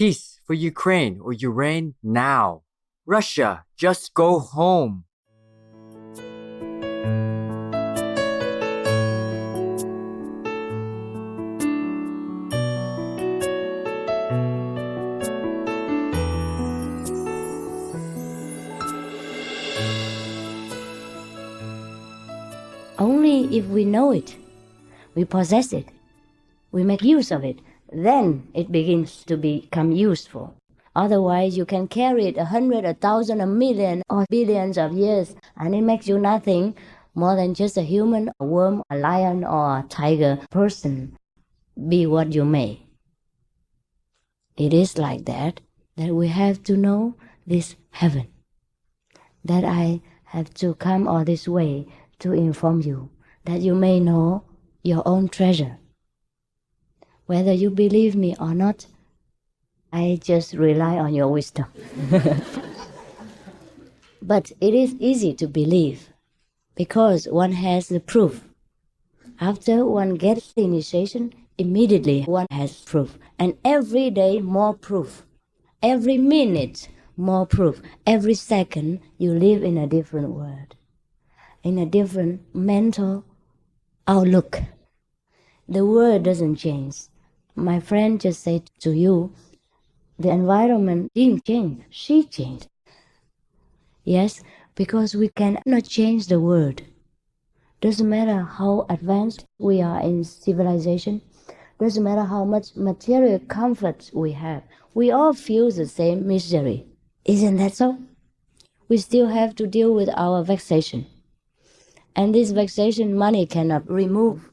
Peace for Ukraine or Ukraine now. Russia, just go home. Only if we know it, we possess it, we make use of it, then it begins to become useful. Otherwise, you can carry it 100, 1,000, 1,000,000, or billions of years, and it makes you nothing more than just a human, a worm, a lion, or a tiger person. Be what you may. It is like that we have to know this heaven, that I have to come all this way to inform you, that you may know your own treasure. Whether you believe me or not, I just rely on your wisdom. But it is easy to believe because one has the proof. After one gets the initiation, immediately one has proof. And every day more proof. Every minute more proof. Every second you live in a different world, in a different mental outlook. The world doesn't change. My friend just said to you, the environment didn't change, she changed. Yes, because we cannot change the world. Doesn't matter how advanced we are in civilization, doesn't matter how much material comfort we have, we all feel the same misery. Isn't that so? We still have to deal with our vexation. And this vexation money cannot remove.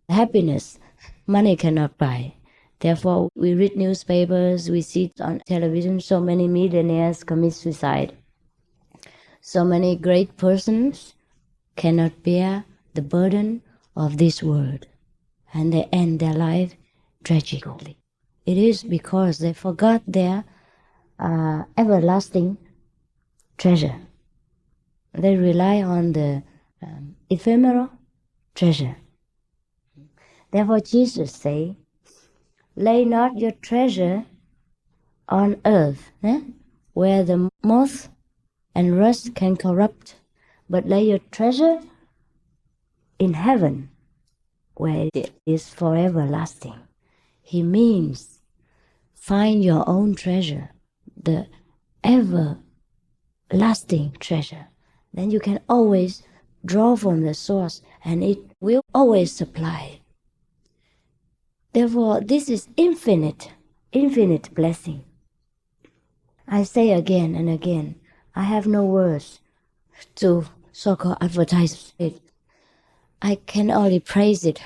Happiness, money cannot buy. Therefore, we read newspapers, we see on television so many millionaires commit suicide. So many great persons cannot bear the burden of this world, and they end their life tragically. It is because they forgot their everlasting treasure. They rely on the ephemeral treasure. Therefore, Jesus say, lay not your treasure on earth, where the moth and rust can corrupt, but lay your treasure in heaven, where it is forever lasting. He means find your own treasure, the everlasting treasure. Then you can always draw from the source, and it will always supply. Therefore, this is infinite blessing. I say again and again, I have no words to so-called advertise it. I can only praise it.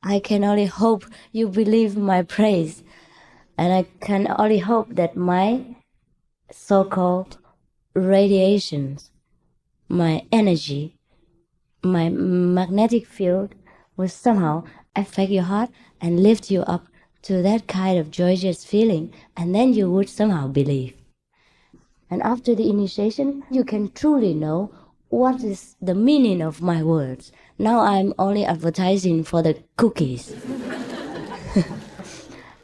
I can only hope you believe my praise. And I can only hope that my so-called radiations, my energy, my magnetic field will somehow affect your heart and lift you up to that kind of joyous feeling, and then you would somehow believe. And after the initiation, you can truly know what is the meaning of my words. Now I'm only advertising for the cookies.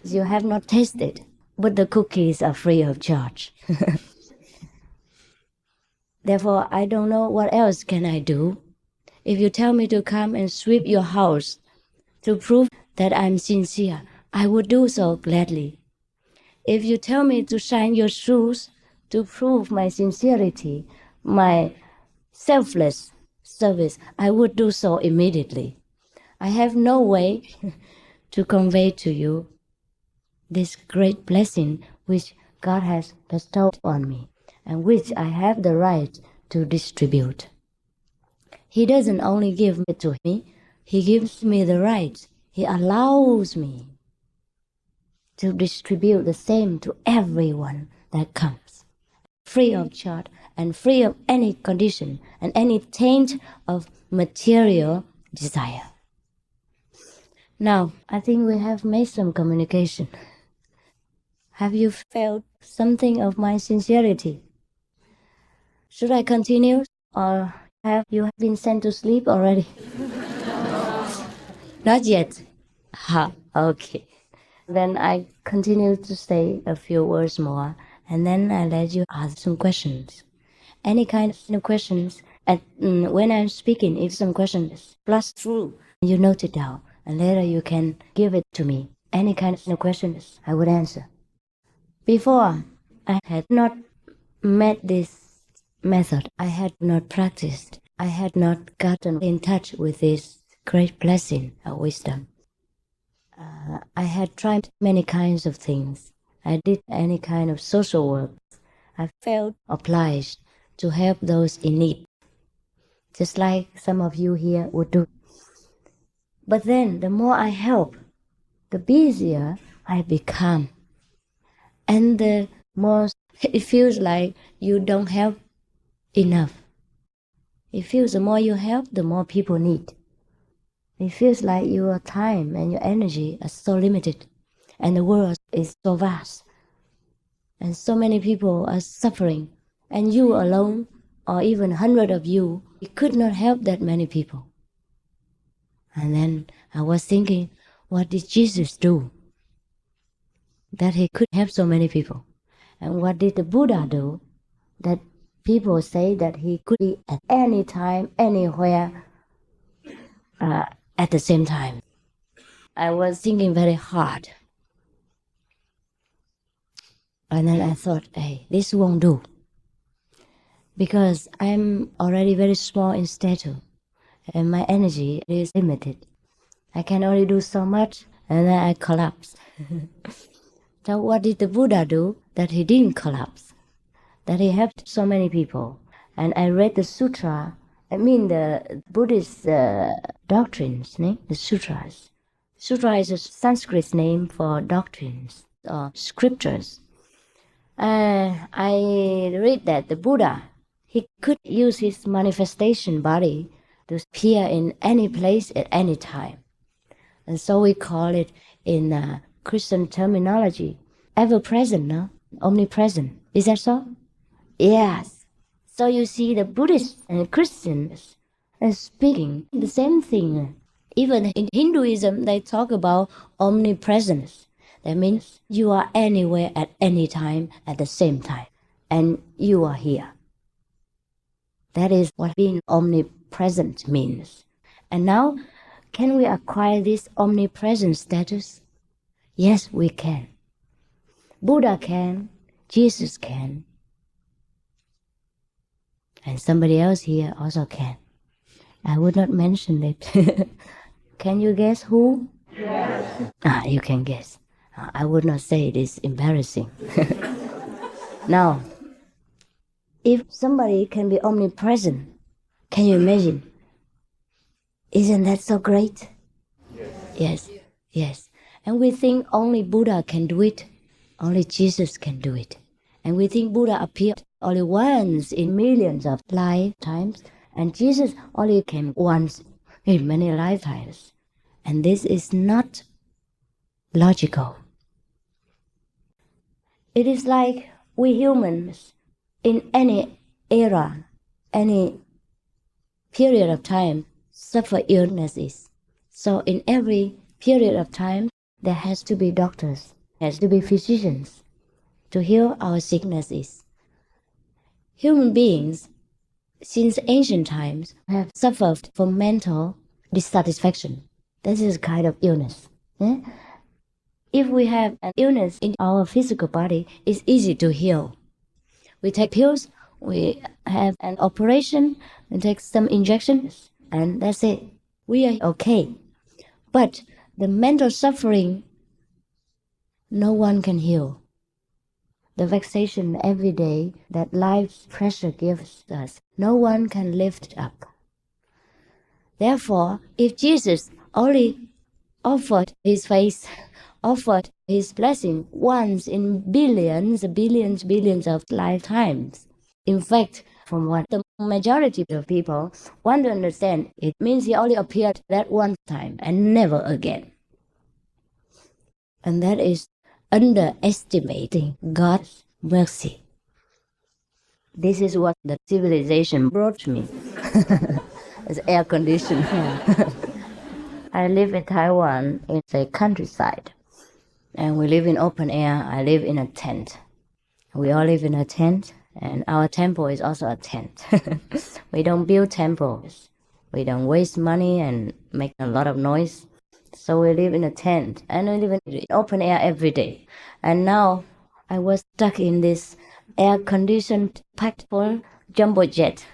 You have not tasted, but the cookies are free of charge. Therefore, I don't know what else can I do. If you tell me to come and sweep your house to prove that I'm sincere, I would do so gladly. If you tell me to shine your shoes to prove my sincerity, my selfless service, I would do so immediately. I have no way to convey to you this great blessing which God has bestowed on me and which I have the right to distribute. He doesn't only give it to me, He gives me the right. He allows me to distribute the same to everyone that comes, free of charge and free of any condition and any taint of material desire. Now, I think we have made some communication. Have you felt something of my sincerity? Should I continue, or have you been sent to sleep already? Not yet. Okay. Then I continue to say a few words more, and then I let you ask some questions. Any kind of questions. And when I'm speaking, if some questions flash through, you note it down, and later you can give it to me. Any kind of questions, I would answer. Before, I had not met this method. I had not practiced. I had not gotten in touch with this great blessing of wisdom. I had tried many kinds of things. I did any kind of social work. I felt obliged to help those in need, just like some of you here would do. But then, the more I help, the busier I become. And the more it feels like you don't help enough. It feels the more you help, the more people need. It feels like your time and your energy are so limited, and the world is so vast, and so many people are suffering, and you alone, or even 100 of you could not help that many people. And then I was thinking, what did Jesus do that he could help so many people? And what did the Buddha do that people say that he could be at any time, anywhere, at the same time? I was thinking very hard. And then I thought, hey, this won't do. Because I'm already very small in stature, and my energy is limited. I can only do so much, and then I collapse. So what did the Buddha do that he didn't collapse? That he helped so many people. And I read the sutra, the Buddhist doctrines, the sutras. Sutra is a Sanskrit name for doctrines or scriptures. I read that the Buddha, he could use his manifestation body to appear in any place at any time. And so we call it in Christian terminology, ever-present, no? Omnipresent. Is that so? Yes. So you see the Buddhists and Christians are speaking the same thing. Even in Hinduism, they talk about omnipresence. That means you are anywhere at any time at the same time, and you are here. That is what being omnipresent means. And now, can we acquire this omnipresent status? Yes, we can. Buddha can, Jesus can, and somebody else here also can. I would not mention it. Can you guess who? Yes. You can guess. I would not say it is embarrassing. Now, if somebody can be omnipresent, can you imagine? Isn't that so great? Yes. Yes. And we think only Buddha can do it, only Jesus can do it. And we think Buddha appeared only once in millions of lifetimes, and Jesus only came once in many lifetimes. And this is not logical. It is like we humans, in any era, any period of time, suffer illnesses. So in every period of time, there has to be doctors, has to be physicians to heal our sicknesses. Human beings, since ancient times, have suffered from mental dissatisfaction. This is a kind of illness. If we have an illness in our physical body, it's easy to heal. We take pills, we have an operation, we take some injections, and that's it. We are okay. But the mental suffering, no one can heal. The vexation every day that life's pressure gives us, no one can lift up. Therefore, if Jesus only offered his face, offered his blessing once in billions of lifetimes, in fact, from what the majority of people want to understand, it means he only appeared that one time and never again. And that is underestimating God's mercy. This is what the civilization brought me. It's air conditioned. I live in Taiwan, in the countryside. And we live in open air. I live in a tent. We all live in a tent, and our temple is also a tent. We don't build temples. We don't waste money and make a lot of noise. So we live in a tent, and we live in open air every day. And now I was stuck in this air-conditioned, packed full jumbo jet,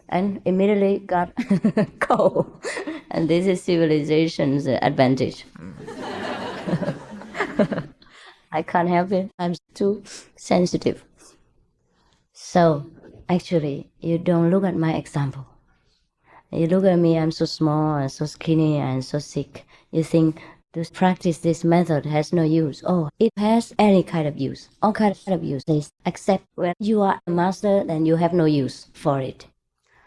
and immediately got cold. And this is civilization's advantage. I can't help it. I'm too sensitive. So actually, you don't look at my example. You look at me, I'm so small and so skinny and so sick. You think to practice this method has no use. Oh, it has any kind of use, all kinds of uses, except when you are a master, then you have no use for it.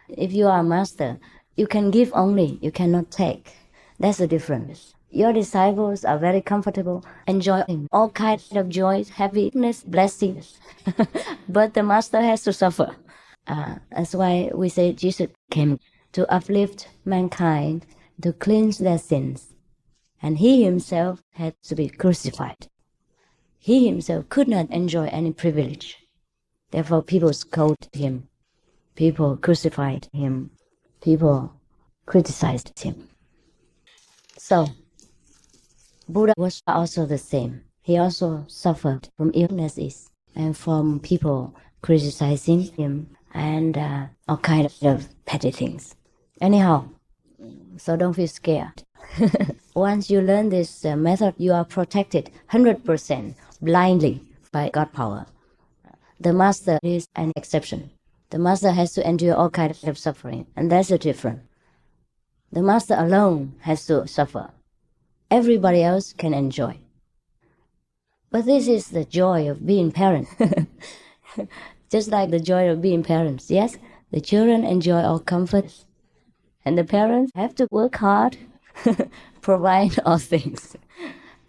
If you are a master, you can give only, you cannot take. That's the difference. Your disciples are very comfortable, enjoying all kinds of joys, happiness, blessings. But the master has to suffer. That's why we say Jesus came to uplift mankind, to cleanse their sins. And he himself had to be crucified. He himself could not enjoy any privilege. Therefore, people scolded him. People crucified him. People criticized him. So, Buddha was also the same. He also suffered from illnesses and from people criticizing him and all kinds of petty things. Anyhow, so don't feel scared. Once you learn this method, you are protected 100% blindly by God power. The master is an exception. The master has to endure all kinds of suffering, and that's the difference. The master alone has to suffer. Everybody else can enjoy. But this is the joy of being parent. Just like the joy of being parents. Yes, the children enjoy all comforts, and the parents have to work hard, provide all things,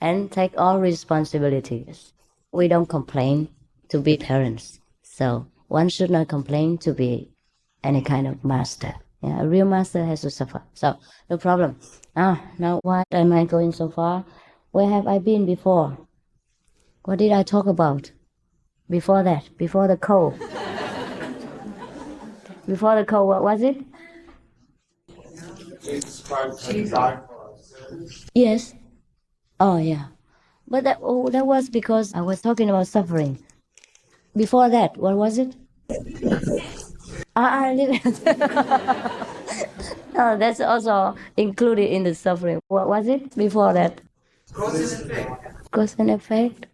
and take all responsibilities. We don't complain to be parents. So one should not complain to be any kind of master. Yeah, a real master has to suffer. So no problem. Now why am I going so far? Where have I been before? What did I talk about? Before that, before the cold. Before the cold, what was it? Yes. Oh yeah. But that was because I was talking about suffering. Before that, what was it? I live. No, that's also included in the suffering. What was it before that? Cause and effect. Cause and effect.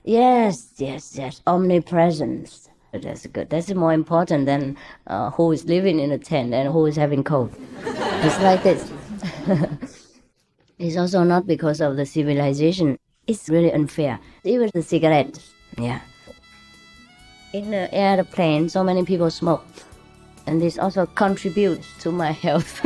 Yes. Omnipresence. That's good. That's more important than who is living in a tent and who is having cold. It's like this. It's also not because of the civilization. It's really unfair. Even the cigarette. Yeah. In the airplane, so many people smoke. And this also contributes to my health.